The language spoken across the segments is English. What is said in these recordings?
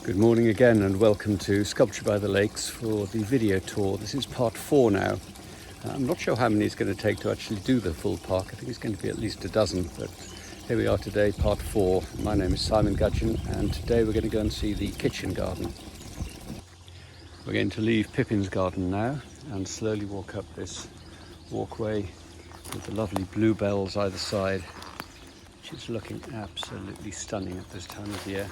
Good morning again and welcome to Sculpture by the Lakes for the video tour. This is part 4 now. I'm not sure how many it's going to take to actually do the full park. I think it's going to be at least a dozen, but here we are today, part 4. My name is Simon Gudgeon and today we're going to go and see the kitchen garden. We're going to leave Pippin's garden now and slowly walk up this walkway with the lovely bluebells either side, which is looking absolutely stunning at this time of year.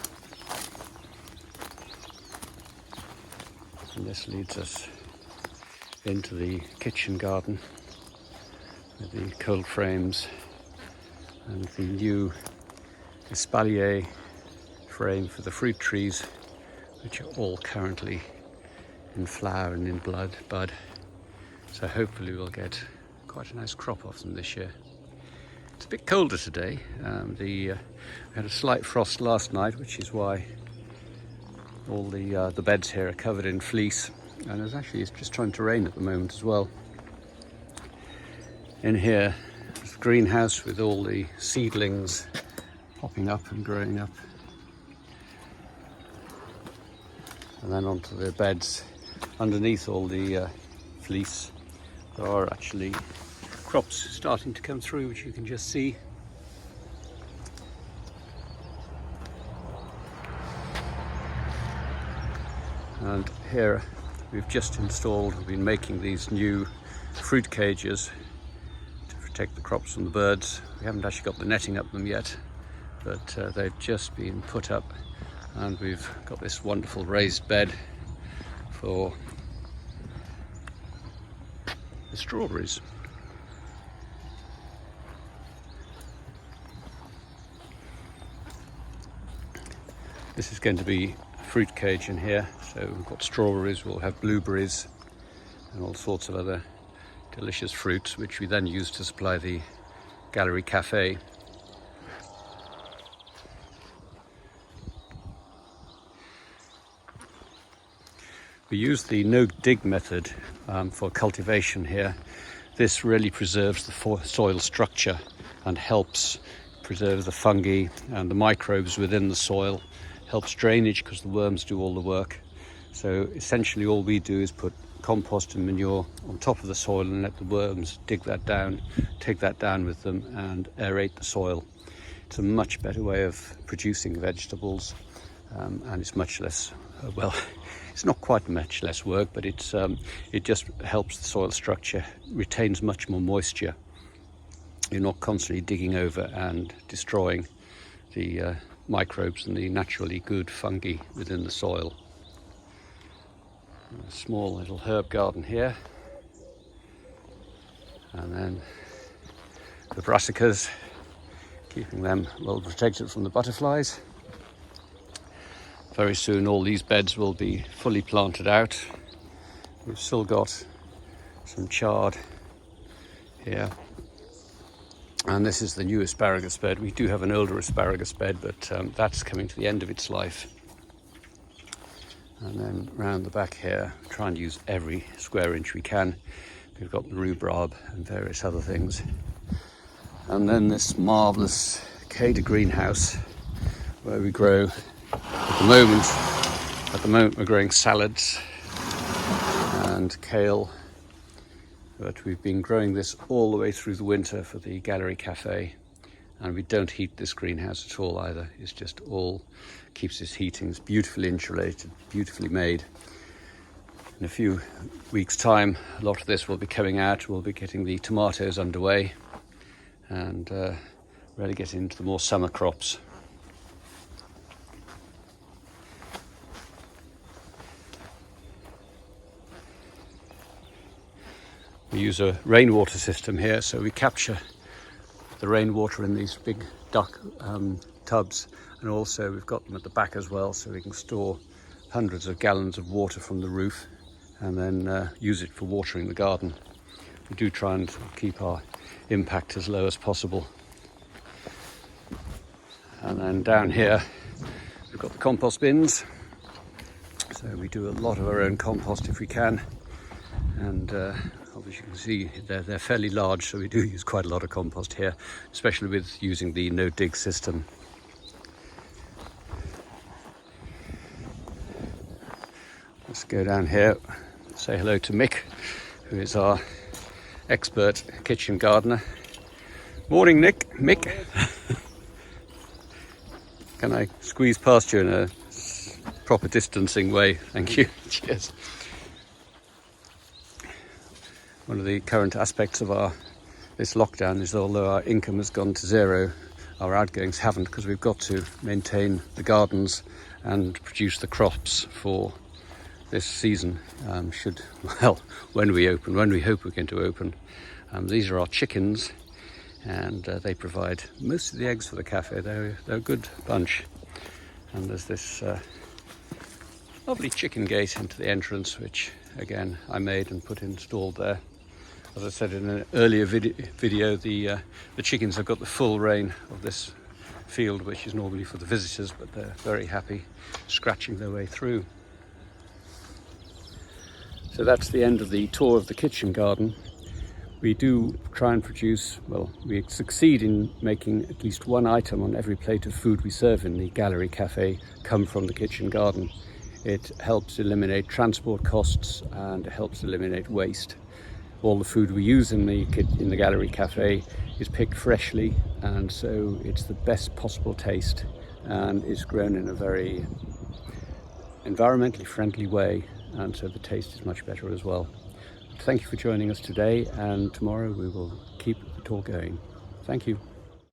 And this leads us into the kitchen garden with the cold frames and the new espalier frame for the fruit trees, which are all currently in flower and in bud. So hopefully we'll get quite a nice crop off them this year. It's a bit colder today. We had a slight frost last night, which is why all the beds here are covered in fleece, and it's just trying to rain at the moment as well. In here is the greenhouse with all the seedlings popping up and growing up, and then onto the beds underneath all the fleece. There are actually crops starting to come through, which you can just see. And here we've been making these new fruit cages to protect the crops from the birds. We haven't actually got the netting up them yet, but they've just been put up, and we've got this wonderful raised bed for the strawberries. This is going to be fruit cage in here, so we've got strawberries, we'll have blueberries and all sorts of other delicious fruits, which we then use to supply the gallery cafe. We use the no-dig method for cultivation here. This really preserves the soil structure and helps preserve the fungi and the microbes within the soil. Helps drainage because the worms do all the work. So essentially all we do is put compost and manure on top of the soil and let the worms dig that down, take that down with them and aerate the soil. It's a much better way of producing vegetables, and it's much less, it's not quite much less work, but it just helps the soil structure, retains much more moisture. You're not constantly digging over and destroying the microbes and the naturally good fungi within the soil. A small little herb garden here, and then the brassicas, keeping them well protected from the butterflies. Very soon all these beds will be fully planted out. We've still got some chard here. And this is the new asparagus bed. We do have an older asparagus bed, but that's coming to the end of its life. And then round the back here, try and use every square inch we can. We've got the rhubarb and various other things. And then this marvellous Cada greenhouse where we grow, at the moment we're growing salads and kale. But we've been growing this all the way through the winter for the gallery cafe, and we don't heat this greenhouse at all either. It's just all keeps its heating. It's beautifully insulated, beautifully made. In a few weeks' time, a lot of this will be coming out. We'll be getting the tomatoes underway and really get into the more summer crops. We use a rainwater system here, so we capture the rainwater in these big duck tubs, and also we've got them at the back as well, so we can store hundreds of gallons of water from the roof and then use it for watering the garden. We do try and keep our impact as low as possible. And then down here we've got the compost bins, so we do a lot of our own compost if we can, and as you can see they're fairly large, so we do use quite a lot of compost here, especially with using the no-dig system. Let's go down here, say hello to Mick, who is our expert kitchen gardener. Morning, Mick. Can I squeeze past you in a proper distancing way? Thank you. Cheers. One of the current aspects of this lockdown is, although our income has gone to zero, our outgoings haven't, because we've got to maintain the gardens and produce the crops for this season. When we hope we're going to open. These are our chickens, and they provide most of the eggs for the cafe. They're a good bunch. And there's this lovely chicken gate into the entrance, which again I made and installed there. As I said in an earlier video, the chickens have got the full reign of this field, which is normally for the visitors, but they're very happy scratching their way through. So that's the end of the tour of the kitchen garden. We do try and produce, we succeed in making at least one item on every plate of food we serve in the gallery cafe come from the kitchen garden. It helps eliminate transport costs and it helps eliminate waste. All the food we use in the gallery cafe is picked freshly, and so it's the best possible taste, and it's grown in a very environmentally friendly way, and so the taste is much better as well. Thank you for joining us today, and tomorrow we will keep the tour going. Thank you.